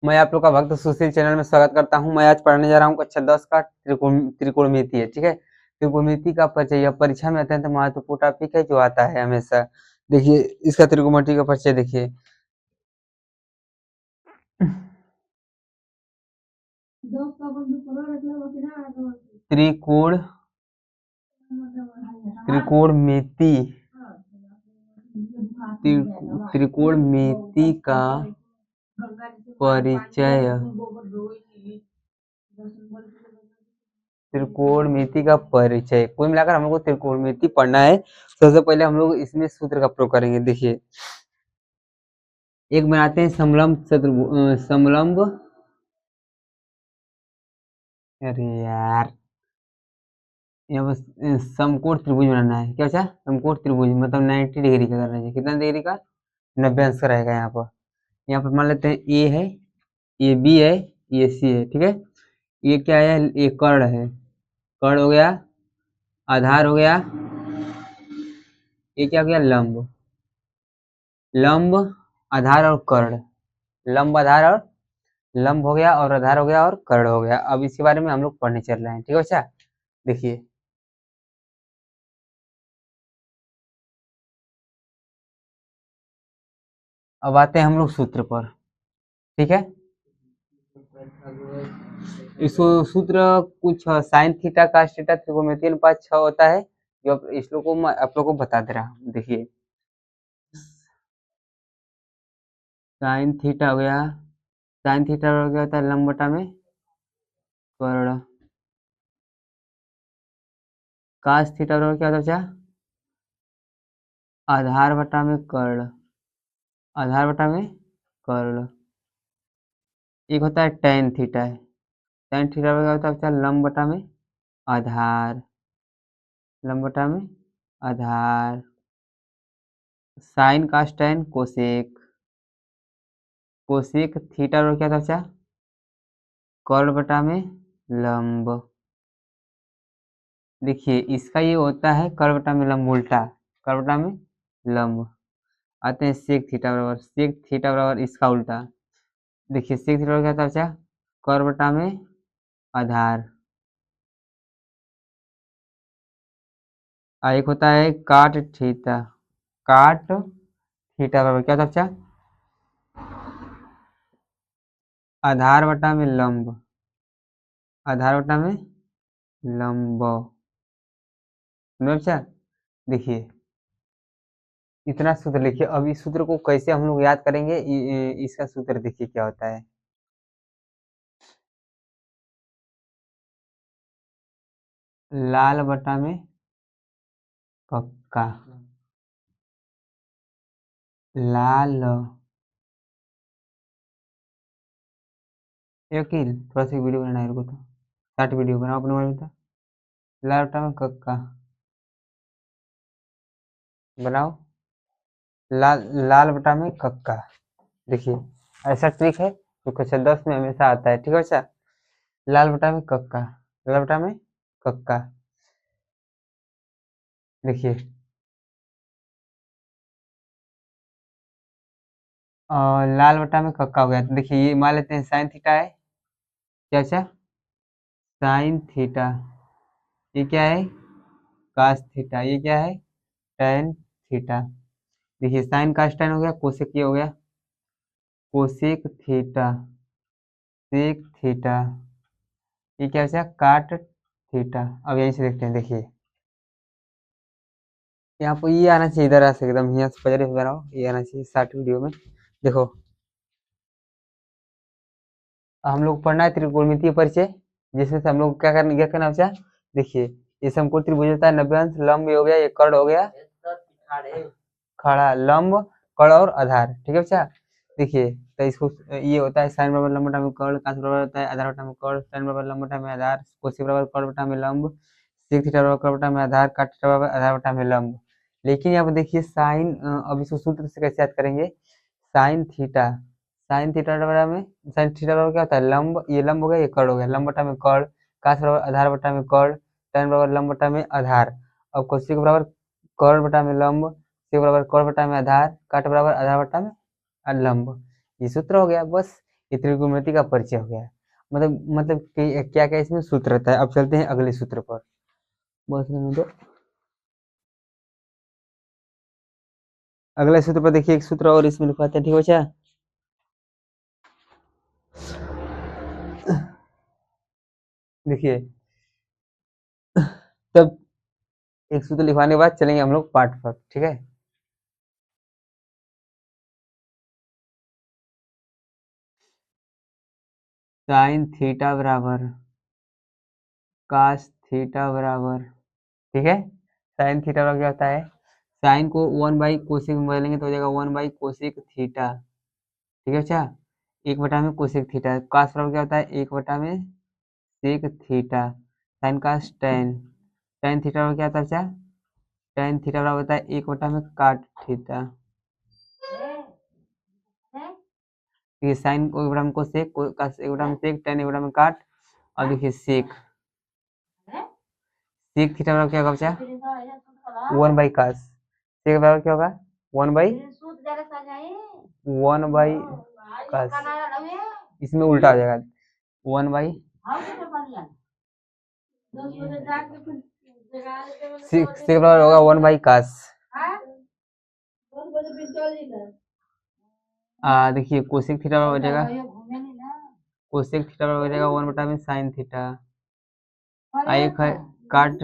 मैं आप लोग का भक्त सुशील चैनल में स्वागत करता हूं। मैं आज पढ़ने जा रहा हूं कक्षा 10 का त्रिकोणमिति है। ठीक है, त्रिकोणमिति का परिचय यह परीक्षा में अत्यंत महत्वपूर्ण टॉपिक है जो आता है हमेशा। देखिए इसका त्रिकोणमिति का परिचय देखिए। त्रिकोण त्रिकोणमिति त्रिकोणमिति का परिचय त्रिकोणमिति का परिचय कुल मिलाकर हम लोग को त्रिकोणमिति पढ़ना है। सबसे पहले हम लोग इसमें सूत्र का प्रयोग करेंगे। देखिए एक बनाते हैं समलंब समलंब, अरे यार यहाँ पर समकोण त्रिभुज बनाना है। क्या अच्छा, समकोण त्रिभुज मतलब 90 डिग्री का करना है। कितना डिग्री का? 90 अंश का रहेगा। यहाँ पर मान लेते हैं ए है, ये बी है, ये सी है। ठीक है, ये क्या है? ये कर्ण है। कर्ण हो गया, आधार हो गया, ये क्या हो गया? लंब। लंब, आधार और कर्ण। लंब, आधार और लंब हो गया, और आधार हो गया, और कर्ण हो गया। अब इसके बारे में हम लोग पढ़ने चल रहे हैं। ठीक है बच्चा, देखिए अब आते हैं हम लोग सूत्र पर। ठीक है, इस सूत्र कुछ साइन थीटा का थीटा त्रिकोणमिति अनुपात 6 होता है, जो इस लोग को मैं आप लोग को बता दे रहा हूँ। देखिए साइन थीटा हो गया, साइन थीटा हो गया होता है लंब बटा में कर्ण। कास थीटा बराबर क्या होता है? आधार बटा में कर्ण। आधार बटा में कर्ण। एक होता है टेन थीटा है। टेन थीटा क्या होता है? लंब बटा में आधार। लंब बटा में आधार। Sign cos ten cosec. Cosec theta बराबर क्या था? कर्ण बटा में लंब। देखिए इसका ये होता है कर्ण बटा में लंब उल्टा, कर्ण बटा में लंब। आते हैं सेक थीटा बराबर, सेक थीटा बराबर इसका उल्टा। देखिए सेक थीटा बराबर क्या था? कर्ण बटा में आधार। एक होता है काट थीटा। काट थीटा बराबर क्या था? आधार बटा में लंब। आधार बटा में लंब। अच्छा देखिए इतना सूत्र लिखिए। अब इस सूत्र को कैसे हम लोग याद करेंगे? इसका सूत्र देखिए क्या होता है। लाल बटा में कक्का। लाल यकीन थोड़ा सा वीडियो बनाना है, रुको तो 60 वीडियो बनाओ अपने मोबाइल में। तो लाल बटा में कक्का बनाओ। लाल लाल बटा में कक्का। देखिए ऐसा ट्रिक है जो क्वेश्चन 10 में हमेशा आता है। ठीक है अच्छा, लाल बटा में कक्का, लाल बटा में कक्का। देखिए लाल बटा में कक्का हो गया। तो देखिए ये मान लेते हैं साइन थीटा है। क्या अच्छा? Sine theta. ये क्या है? Cos theta. ये क्या है? Tan theta. देखिए साइन कास टेन हो गया, कोसेक ये हो गया कोसेक थीटा। Sec theta. ये क्या बचा? काट थीटा। अब यहीं से देखते हैं। देखिए यहाँ पर ये आना चाहिए, इधर से एकदम यहाँ से पजरे बनाओ, ये आना चाहिए 60 वीडियो में। देखो हम लोग पढ़ना है त्रिकोणमितीय परिचय, जिसमें से हम लोग क्या करना बचा? देखिए ये समकोण त्रिभुज होता है 90 अंश। लंब हो गया, ये कर्ण हो गया, खड़ा लंब कर्ण और आधार। ठीक है बच्चा, देखिए तो इसको ये होता है साइन बराबर लंब बटा में कर्ण, कास बराबर होता है आधार बटा में कर्ण, tan बराबर लंब बटा में आधार, कोसेक बराबर कर्ण बटा में लंब, सेक थीटा बराबर कर्ण बटा में आधार, काट थीटा बराबर आधार बटा में लंब। लेकिन यहाँ पर देखिए साइन, अब इसको सूत्र से कैसे याद करेंगे? साइन थीटा, साइन थीटा बराबर में साइन थीटा बराबर क्या होता है? लंब, ये लंब हो गया, ये कर्ण हो गया, लंब बटा में कर्ण, कास बराबर आधार बटा में कर्ण, tan बराबर लंब बटा में आधार। अब कोसेक बराबर कर्ण बटा में लंब, सेक बराबर कर्ण बटा में आधार, काट बराबर आधार बटा में लंब। ये सूत्र हो गया बस। ये त्रिकोणमिति का परिचय हो गया। मतलब क्या क्या इसमें सूत्र रहता है। अब चलते हैं अगले सूत्र पर। बस रहने दो। अगले सूत्र पर देखिए, एक सूत्र और इसमें लिखवाते हैं, ठीक है बच्चा। देखिए, तब एक सूत्र लिखवाने के बाद चलेंगे हम लोग पार्ट पर, ठीक है। साइन थीटा बराबर कास थीटा बराबर, ठीक है। साइन थीटा बराबर क्या होता है, साइन को 1/कोसेक में बदलेंगे तो हो जाएगा 1/कोसेक थीटा, ठीक है बच्चा। 1/में कोसेक थीटा। कास बराबर क्या होता है, 1/में sec theta. Sign cos ten, tan theta बराबर क्या होता है बच्चा, टेन थीटा बराबर होता है 1/में काट थीटा। ये साइन को 1/में कोसेक, कास 1/में सेक, टेन 1/में काट, और देखिए सेक, सेक थीटा बराबर क्या होगा बच्चा, 1/कास। सेक बराबर क्या होगा, 1/कास। इसमें उल्टा हो जाएगा, 1/, सेक बराबर होगा 1/कास। देखिए कोसेक थीटा बराबर हो जाएगा, कोसेक थीटा बराबर हो जाएगा 1/में साइन थीटा। एक है काट,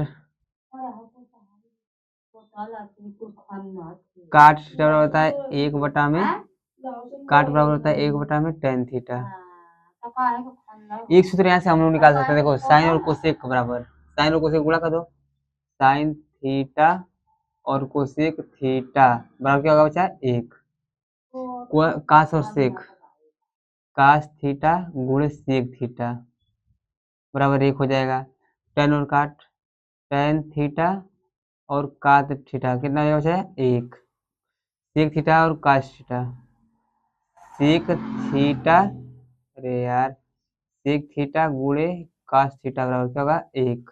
काट थीटा बराबर होता है 1/में, काट बराबर होता है 1/में टेन थीटा। एक सूत्र यहाँ से हम लोग निकाल सकते हैं, देखो साइन और कोसेक बराबर, साइन और कोसेक गुणा कर दो, साइन थीटा और कोसेक थीटा बराबर क्या होगा बच्चा, 1। कास और सेक, कास थीटा गुणे सेक थीटा बराबर 1 हो जाएगा। टेन और काट, टेन थीटा और काट थीटा कितना हो जाएगा, 1। सेक थीटा और कास थीटा, सेक थीटा, अरे यार, सेक थीटा गुणे कास थीटा बराबर क्या होगा, 1।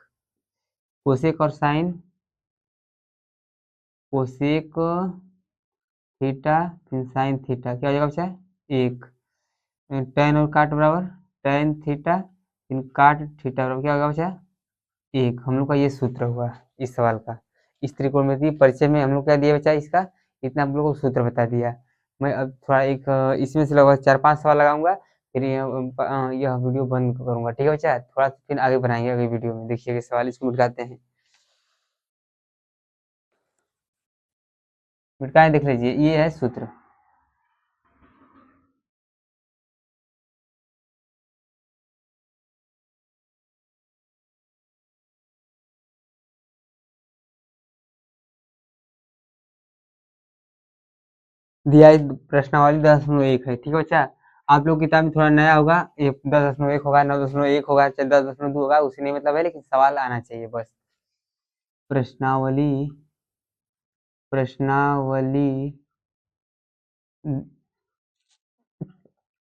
कोसेक और साइन, कोसेक थीटा फिर साइन थीटा क्या हो जाएगा बच्चा, 1। टेन और काट बराबर टेन थीटा फिर काट थीटा बराबर क्या होगा बच्चा, 1। हम लोग का ये सूत्र हुआ इस सवाल का। इस त्रिकोणमिति परिचय में हम लोग क्या दिया बच्चा, इसका इतना हम लोग को सूत्र बता दिया। मैं अब थोड़ा एक इसमें से लगभग 4-5 सवाल लगाऊंगा, फिर यह वीडियो बंद करूंगा, ठीक है बच्चा। थोड़ा फिर आगे बनाएंगे अगली वीडियो में। देखिए सवाल इसको मिटाते हैं, मिटाए देख लीजिए, ये है सूत्र। दिया है प्रश्नावली 10.1 है, ठीक है बच्चा। आप लोग किताब में थोड़ा नया होगा, ये 10.1 होगा, 9.1 होगा, 10.2 होगा, उसी नहीं मतलब है, लेकिन सवाल आना चाहिए बस। प्रश्नावली, प्रश्नावली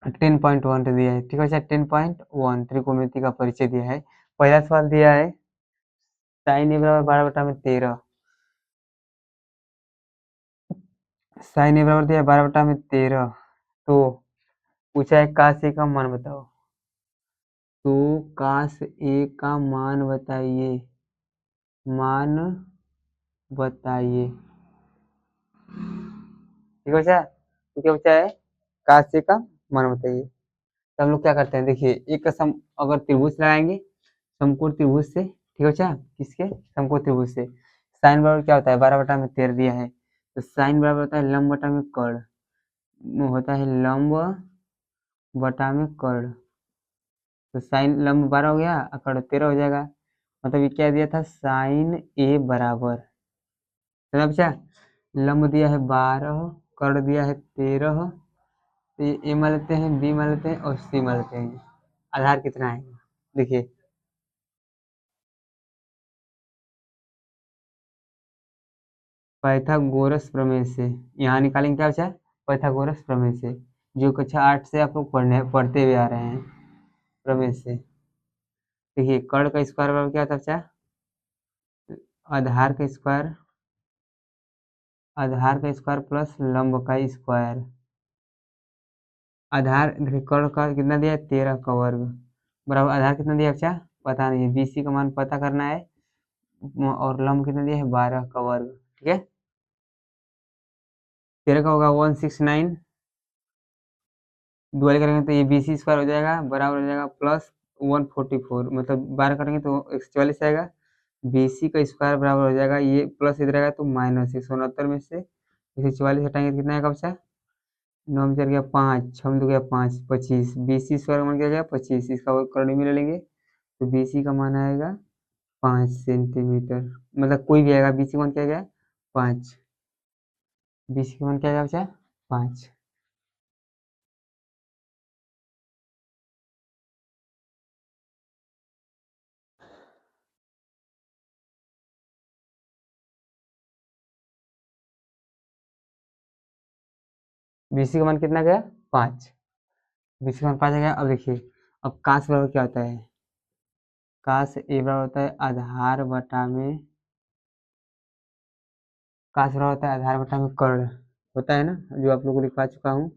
10.1 दिया है, ठीक है बच्चा। 10.1 त्रिकोणमिति का परिचय दिया है। पहला सवाल दिया है साइन ए बराबर 12/13, साइन ए बराबर दिया है 12/13, तो पूछा है काश ए का मान बताओ, तो काश ए का मान बताइए, मान बताइए, ठीक है बच्चा। तो क्या बच्चा है, काश ए का मान बताइए। तो हम लोग क्या करते हैं, देखिए एक सम अगर त्रिभुज लगाएंगे, समकोण त्रिभुज से, ठीक है बच्चा, किसके, समकोण त्रिभुज से। साइन बराबर क्या होता है, 12/13 दिया है, तो साइन बराबर होता है लंब बटा में कर्ण, होता है लंब बटा में कर्ण। तो साइन लंब 12 हो गया और कर्ण 13 हो जाएगा। मतलब ये क्या दिया था, साइन ए बराबर, समझा बच्चा, लंब दिया है 12, कर्ण दिया है 13, तो ये ए मान लेते हैं, बी मान लेते हैं और सी मान लेते हैं। आधार कितना है, देखिए पाइथागोरस प्रमेय से, यहाँ निकालेंगे क्या बचा, पाइथागोरस प्रमेय से, जो कक्षा 8 से आप लोग पढ़ते हुए आ रहे हैं, प्रमेय से। देखिए कर्ण का स्क्वायर बराबर क्या था बच्चा, आधार का स्क्वायर, आधार का स्क्वायर प्लस लंब का स्क्वायर, आधार देखिए कर्ण का कितना दिया है 13 का वर्ग बराबर आधार कितना दिया बच्चा पता नहीं है BC का मान पता करना है और लंब कितना दिया है 12 का वर्ग ठीक है 13 का होगा 169 डुअल करेंगे तो ये BC स्क्वायर हो जाएगा बराबर हो जाएगा प्लस 144 मतलब 12 करेंगे तो 144 आएगा BC का स्क्वायर बराबर हो जाएगा ये प्लस इधर आएगा तो माइनस 169 में से 144 हटाएंगे तो कितना आएगा बच्चा 9 में चल गया 5 6 में तो गया 5 25 BC स्क्वायर का मान क्या गया 25 इसका करंट में ले लेंगे तो BC का मान आएगा 5 सेंटीमीटर मतलब कोई भी आएगा BC का मान क्या गया 5 BC का मान क्या आएगा बच्चा 5 BC का मान कितना गया 5 BC का मान 5 आ गया अब देखिए अब काश बराबर क्या होता है काश ए बराबर होता है आधार बटा में काश बराबर होता है आधार बटा में कर्ण होता है ना जो आप लोगों को लिखवा चुका हूँ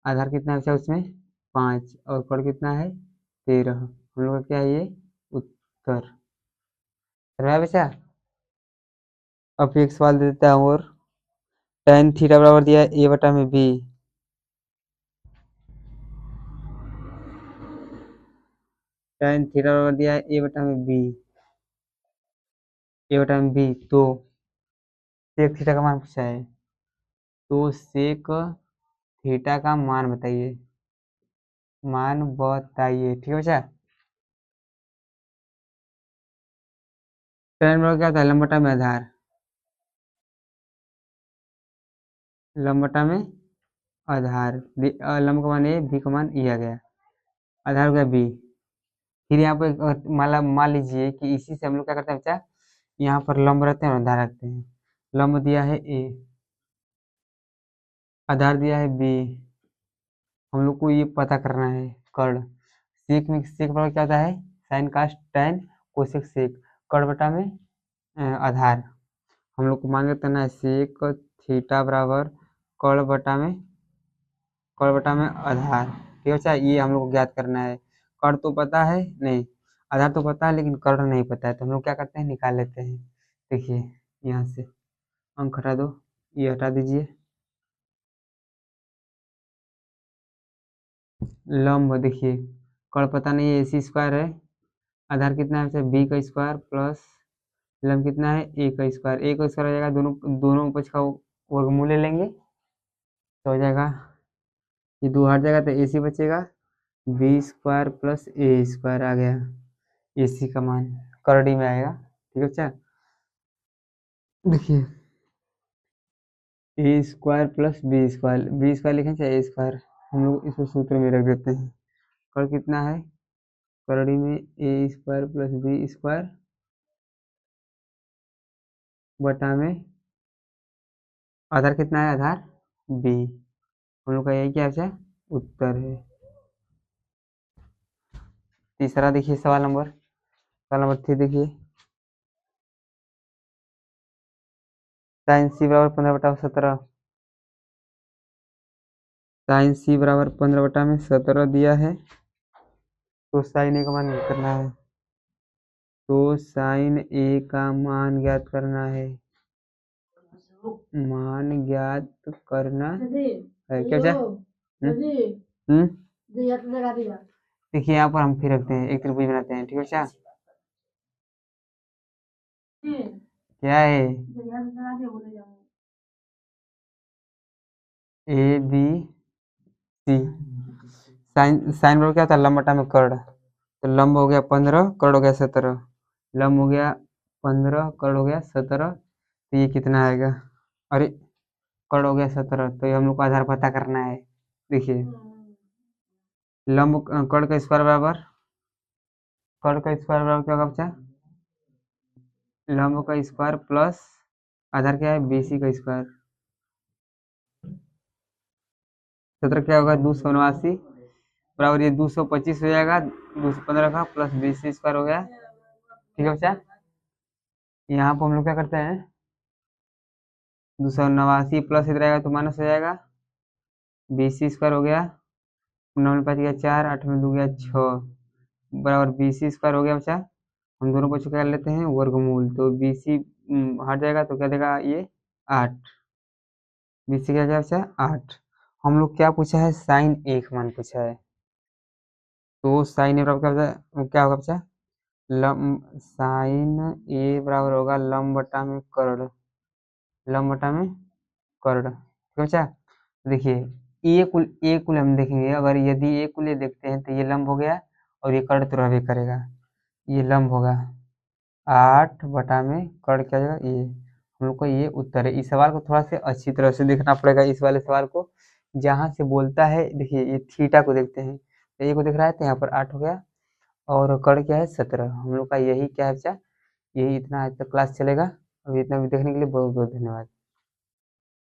आधार कितना बचा उसमें 5 और कर्ण कितना है 13 हम लोग का क्या है ये उत्तर समझ में बचा अब एक सवाल दे देता हूँ और tan थीटा बराबर दिया है a बटा में b tan थीटा बराबर दिया है a बटा में b a बटा में b तो sec थीटा का मान पूछा है तो sec थीटा का मान बताइए ठीक है बच्चा tan बराबर क्या होता है लंब बटा में आधार लंब बटा में आधार लंब का मान a b का मान e आ गया आधार हो गया b फिर यहाँ पर मान लीजिए कि इसी से हम लोग क्या करते हैं बच्चा यहाँ पर लंब रहते हैं और आधार रखते हैं लंब दिया है a आधार दिया है b हम लोग को ये पता करना है कर्ण सेक बराबर क्या होता है साइन कास tan कोसेक सेक कर्ण बटा में आधार हम लोग को मान के करना है सेक थीटा बराबर कर्ण बटा में आधार ठीक है बच्चा ये हम लोग को ज्ञात करना है कर्ण तो पता है नहीं आधार तो पता है लेकिन कर्ण नहीं पता है तो हम लोग क्या करते हैं निकाल लेते हैं देखिए यहाँ से अंक हटा दो ये हटा दीजिए लंब देखिए कर्ण पता नहीं है AC स्क्वायर है आधार कितना है b का स्क्वायर प्लस लंब कितना है a का स्क्वायर हो जाएगा दोनों दोनों उपज का वर्गमूल ले लेंगे तो हो जाएगा ये 2 हट जाएगा तो AC बचेगा b square plus a square आ गया AC का मान करड़ी में आएगा ठीक है बच्चा देखिए a square plus b square लिखें चाहे a स्क्वायर हम लोग इसको सूत्र में रख देते हैं कर कितना है करड़ी में a square plus b square बटा में आधार कितना है आधार b हम लोग का यही क्या है उत्तर है तीसरा देखिए सवाल नंबर 3 देखिए साइन c बराबर 15/17 साइन c बराबर 15/17 दिया है तो साइन a का मान ज्ञात करना है तो साइन a का मान ज्ञात करना है है क्या बचा देखिए यहाँ पर हम फिर रखते हैं एक त्रिभुज बनाते हैं ठीक है बच्चा क्या है ए बी सी साइन बराबर क्या होता है लंब बटा में कर्ण तो लंब हो गया 15 कर्ण हो गया 17 लंब हो गया 15 कर्ण हो गया 17 तो ये कितना आएगा अरे कर्ण हो गया 17 तो ये हम लोग को आधार पता करना है देखिए लंब कर्ण का स्क्वायर बराबर क्या होगा बच्चा लंब का स्क्वायर प्लस आधार क्या है BC का स्क्वायर 17 क्या होगा 289 बराबर ये 225 हो जाएगा 215 का प्लस BC स्क्वायर हो गया ठीक है बच्चा यहाँ पर हम लोग क्या करते हैं 289 प्लस इधर आएगा तो माइनस हो जाएगा BC स्क्वायर हो गया 9 में 5 गया 4, 8 में 2 गया 6 बराबर BC स्क्वायर हो गया बच्चा। हम दोनों को क्या कर लेते हैं वर्गमूल, तो BC हट जाएगा तो क्या देगा ये 8। BC क्या क्या बच्चा 8। हम लोग क्या पूछा है साइन ए का मान पूछा है, तो साइन ए बराबर क्या होगा बच्चा लम साइन ए बराबर होगा लंब बटा में कर्ण, लंब बटा में कर्ण, ठीक है बच्चा। देखिए ए कुल हम देखेंगे, अगर यदि ए कुल ये देखते हैं तो ये लंब हो गया और ये कर्ण तो रहबे करेगा, ये लंब होगा 8 बटा में कर्ण क्या हो जाएगा ये। हम लोग को ये उत्तर है। इस सवाल को थोड़ा सा अच्छी तरह से देखना पड़ेगा, इस वाले सवाल को जहाँ से बोलता है। देखिए ये थीटा को देखते हैं, तो ए को दिख रहा है तो यहाँ पर 8 हो गया और कर्ण क्या है 17। हम लोग का यही क्या है बच्चा, यही इतना आज तक क्लास चलेगा। अभी इतना भी देखने के लिए बहुत बहुत धन्यवाद।